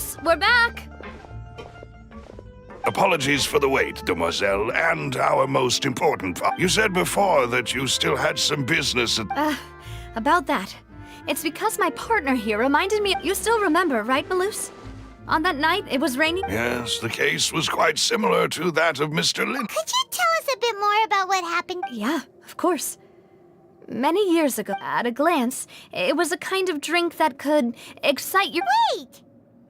Malus, we're back! Apologies for the wait, demoiselle, and our most important You said before that you still had some business at... About that. It's because my partner here reminded me. You still remember, right, Malus? On that night, it was raining? Yes, the case was quite similar to that of Mr. Lin. Could you tell us a bit more about what happened? Yeah, of course. Many years ago, at a glance, it was a kind of drink that could excite your... Wait!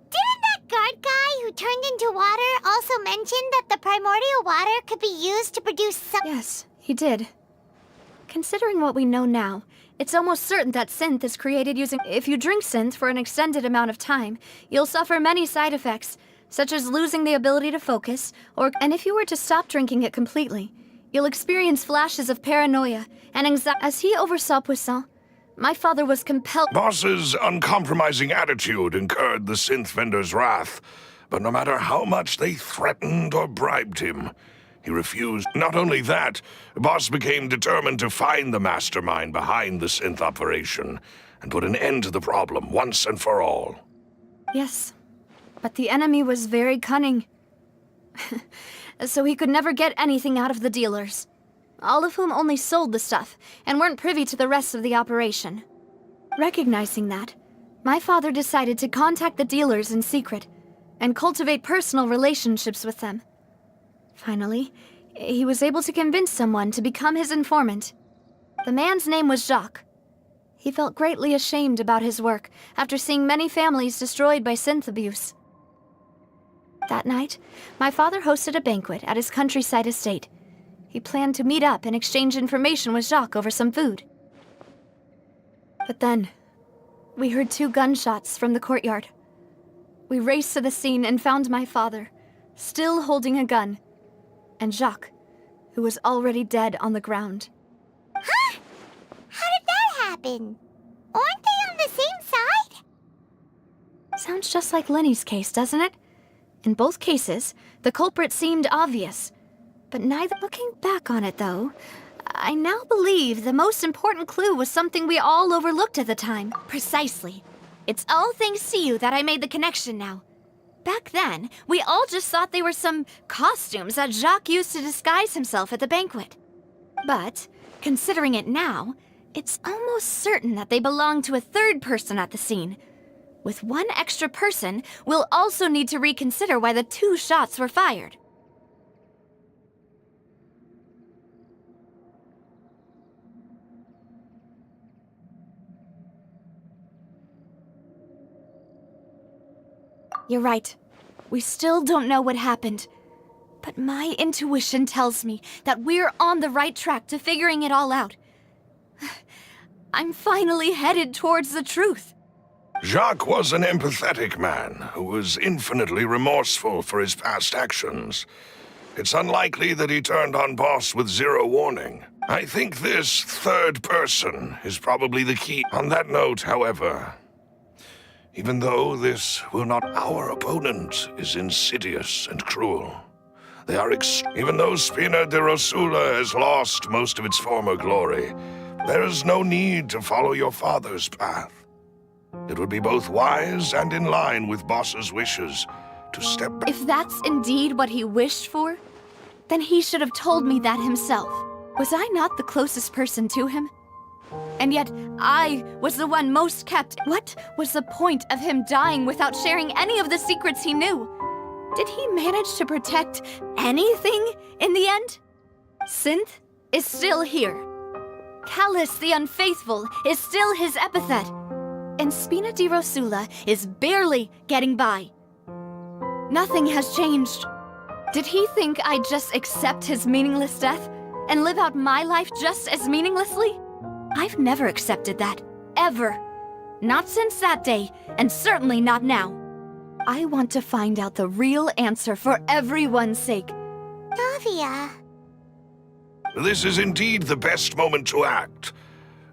Didn't that guard guy who turned into water also mention that the primordial water could be used to produce some... Yes, he did. Considering what we know now, it's almost certain that synth is created using... If you drink synth for an extended amount of time, you'll suffer many side effects, such as losing the ability to focus, and if you were to stop drinking it completely, you'll experience flashes of paranoia and anxiety. As he oversaw Puissant, my father was compelled... Boss's uncompromising attitude incurred the synth vendor's wrath, but no matter how much they threatened or bribed him, he refused. Not only that, Boss became determined to find the mastermind behind the synth operation and put an end to the problem once and for all. Yes, but the enemy was very cunning. So he could never get anything out of the dealers, all of whom only sold the stuff and weren't privy to the rest of the operation. Recognizing that, my father decided to contact the dealers in secret and cultivate personal relationships with them. Finally, he was able to convince someone to become his informant. The man's name was Jacques. He felt greatly ashamed about his work after seeing many families destroyed by synth abuse. That night, my father hosted a banquet at his countryside estate. He planned to meet up and exchange information with Jacques over some food. But then, we heard 2 gunshots from the courtyard. We raced to the scene and found my father, still holding a gun, and Jacques, who was already dead on the ground. Huh? How did that happen? Aren't they on the same side? Sounds just like Lenny's case, doesn't it? In both cases, the culprit seemed obvious. But neither... Looking back on it, though, I now believe the most important clue was something we all overlooked at the time. Precisely. It's all thanks to you that I made the connection now. Back then, we all just thought they were some costumes that Jacques used to disguise himself at the banquet. But, considering it now, it's almost certain that they belong to a third person at the scene. With one extra person, we'll also need to reconsider why the 2 shots were fired. You're right. We still don't know what happened. But my intuition tells me that we're on the right track to figuring it all out. I'm finally headed towards the truth. Jacques was an empathetic man who was infinitely remorseful for his past actions. It's unlikely that he turned on Boss with 0 warning. I think this third person is probably the key. On that note, however, even though this will not... Our opponent is insidious and cruel. They are Even though Spina de Rosula has lost most of its former glory, there is no need to follow your father's path. It would be both wise and in line with Boss's wishes to step back. If that's indeed what he wished for, then he should have told me that himself. Was I not the closest person to him? And yet, I was the one most kept. What was the point of him dying without sharing any of the secrets he knew? Did he manage to protect anything in the end? Synth is still here. Callus the Unfaithful is still his epithet. And Spina di Rosula is barely getting by. Nothing has changed. Did he think I'd just accept his meaningless death and live out my life just as meaninglessly? I've never accepted that. Ever. Not since that day, and certainly not now. I want to find out the real answer for everyone's sake. Davia. This is indeed the best moment to act.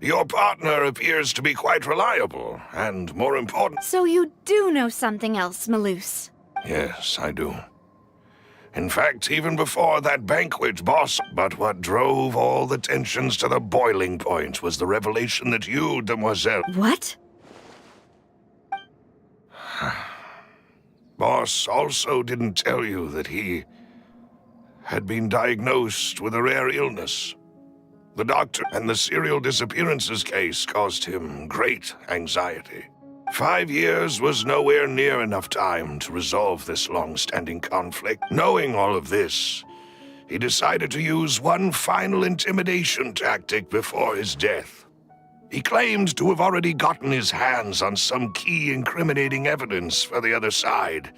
Your partner appears to be quite reliable, and more important... So you do know something else, Malus? Yes, I do. In fact, even before that banquet, Boss... But what drove all the tensions to the boiling point was the revelation that you, demoiselle... What? Boss also didn't tell you that he had been diagnosed with a rare illness. The doctor and the serial disappearances case caused him great anxiety. 5 years was nowhere near enough time to resolve this long-standing conflict. Knowing all of this, he decided to use one final intimidation tactic before his death. He claimed to have already gotten his hands on some key incriminating evidence for the other side,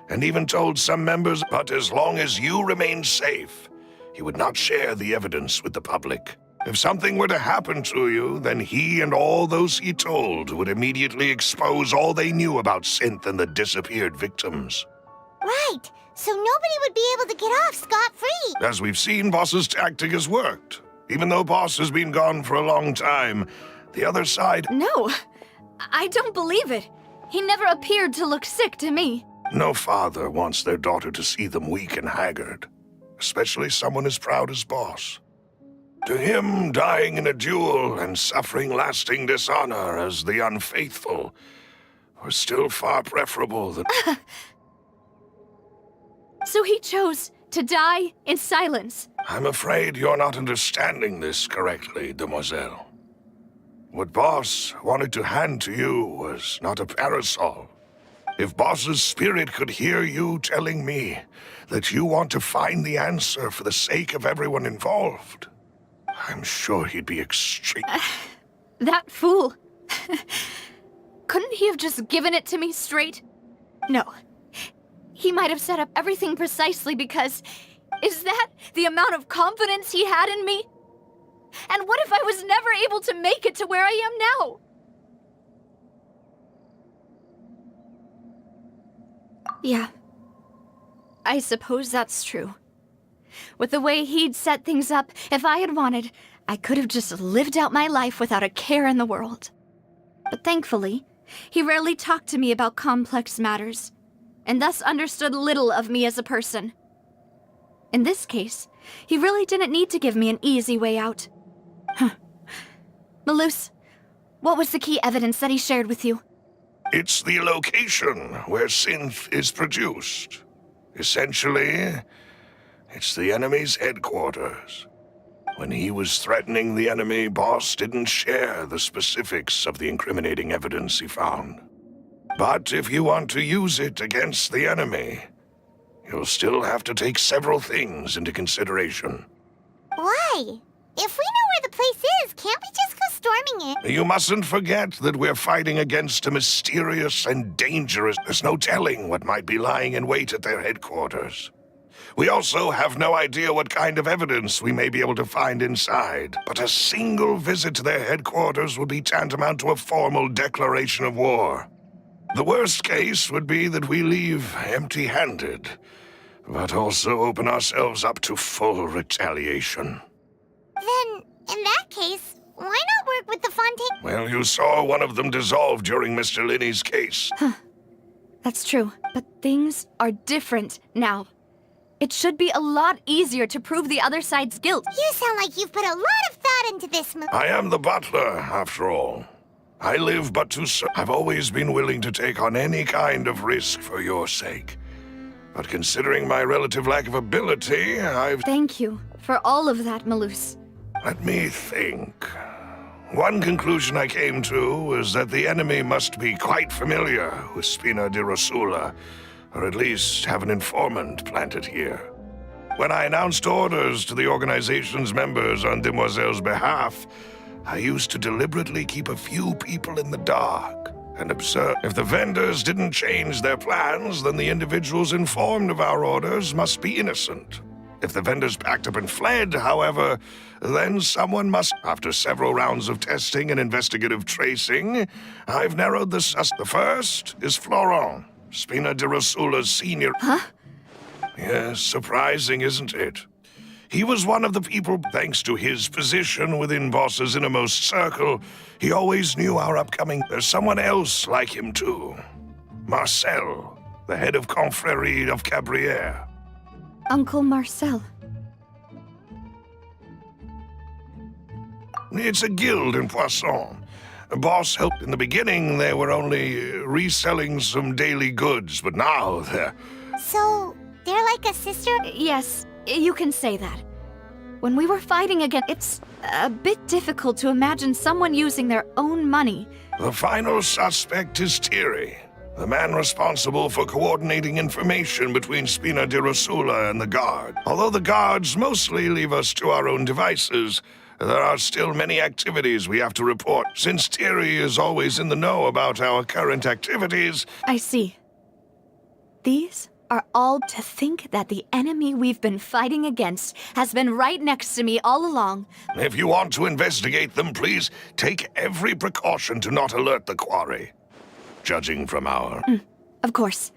and even told some members, but as long as you remained safe, he would not share the evidence with the public. If something were to happen to you, then he and all those he told would immediately expose all they knew about Synth and the disappeared victims. Right, so nobody would be able to get off scot-free. As we've seen, Boss's tactic has worked. Even though Boss has been gone for a long time, the other side... No, I don't believe it. He never appeared to look sick to me. No father wants their daughter to see them weak and haggard, especially someone as proud as Boss. To him, dying in a duel and suffering lasting dishonor as the unfaithful were still far preferable than... So he chose to die in silence. I'm afraid you're not understanding this correctly, demoiselle. What Boss wanted to hand to you was not a parasol. If Boss's spirit could hear you telling me that you want to find the answer for the sake of everyone involved, I'm sure he'd be extreme. That fool. Couldn't he have just given it to me straight? No. He might have set up everything precisely because... Is that the amount of confidence he had in me? And what if I was never able to make it to where I am now? Yeah. I suppose that's true. With the way he'd set things up, if I had wanted, I could have just lived out my life without a care in the world. But thankfully, he rarely talked to me about complex matters, and thus understood little of me as a person. In this case, he really didn't need to give me an easy way out. Malus, what was the key evidence that he shared with you? It's the location where Synth is produced. Essentially, it's the enemy's headquarters. When he was threatening the enemy, Boss didn't share the specifics of the incriminating evidence he found. But if you want to use it against the enemy, you'll still have to take several things into consideration. Why? If we know where the place is, can't we just go storming it? You mustn't forget that we're fighting against a mysterious and dangerous... There's no telling what might be lying in wait at their headquarters. We also have no idea what kind of evidence we may be able to find inside. But a single visit to their headquarters would be tantamount to a formal declaration of war. The worst case would be that we leave empty-handed, but also open ourselves up to full retaliation. Then, in that case, why not work with the Fontaine? Well, you saw one of them dissolve during Mr. Linney's case. That's true, but things are different now. It should be a lot easier to prove the other side's guilt. You sound like you've put a lot of thought into this move. I am the butler, after all. I live but to serve. I've always been willing to take on any kind of risk for your sake. But considering my relative lack of ability, Thank you for all of that, Malus. Let me think. One conclusion I came to was that the enemy must be quite familiar with Spina di Rosula, or at least have an informant planted here. When I announced orders to the organization's members on Demoiselle's behalf, I used to deliberately keep a few people in the dark and observe. If the vendors didn't change their plans, then the individuals informed of our orders must be innocent. If the vendors packed up and fled, however, then someone must... After several rounds of testing and investigative tracing, I've narrowed the The first is Florent, Spina di Rosula's senior... Huh? Yes, surprising, isn't it? He was one of the people, thanks to his position within Boss's innermost circle, he always knew our upcoming... There's someone else like him, too. Marcel, the head of Confrérie of Cabrières. Uncle Marcel. It's a guild in Poisson. Boss helped in the beginning. They were only reselling some daily goods, but now they're... So, they're like a sister? Yes, you can say that. When we were fighting again, it's a bit difficult to imagine someone using their own money. The final suspect is Thierry, the man responsible for coordinating information between Spina di Rosula and the Guard. Although the Guards mostly leave us to our own devices, there are still many activities we have to report. Since Thierry is always in the know about our current activities... I see. These are all to think that the enemy we've been fighting against has been right next to me all along. If you want to investigate them, please take every precaution to not alert the quarry. Judging from our... Of course.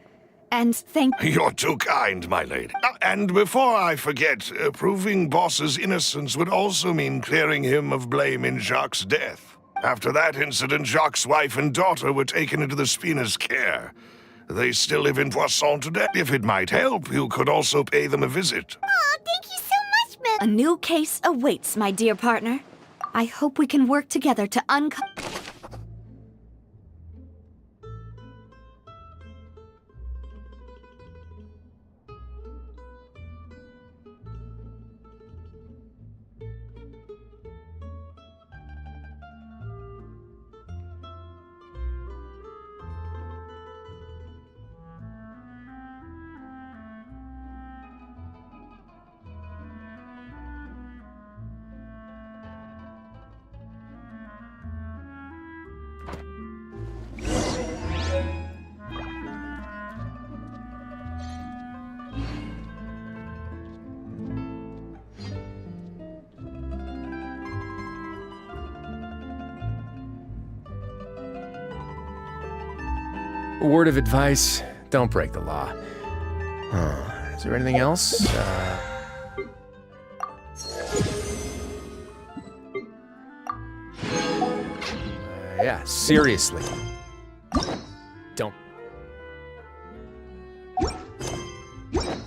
And thank... You're too kind, my lady. And before I forget, proving Boss's innocence would also mean clearing him of blame in Jacques' death. After that incident, Jacques' wife and daughter were taken into the Spina's care. They still live in Poisson today. If it might help, you could also pay them a visit. Oh, thank you so much, Mel. A new case awaits, my dear partner. I hope we can work together to uncover... A word of advice, don't break the law. Is there anything else? Yeah, seriously. Don't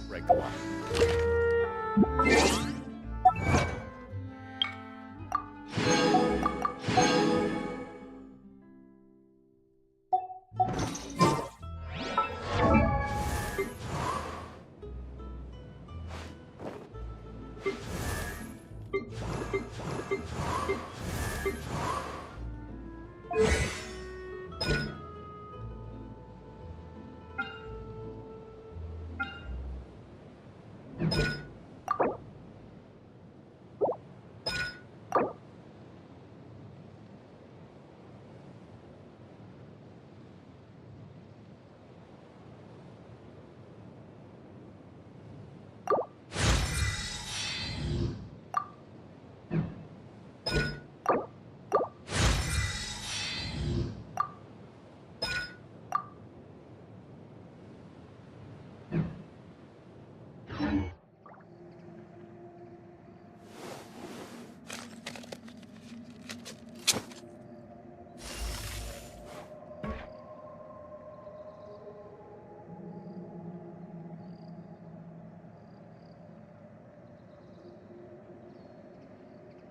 break the law.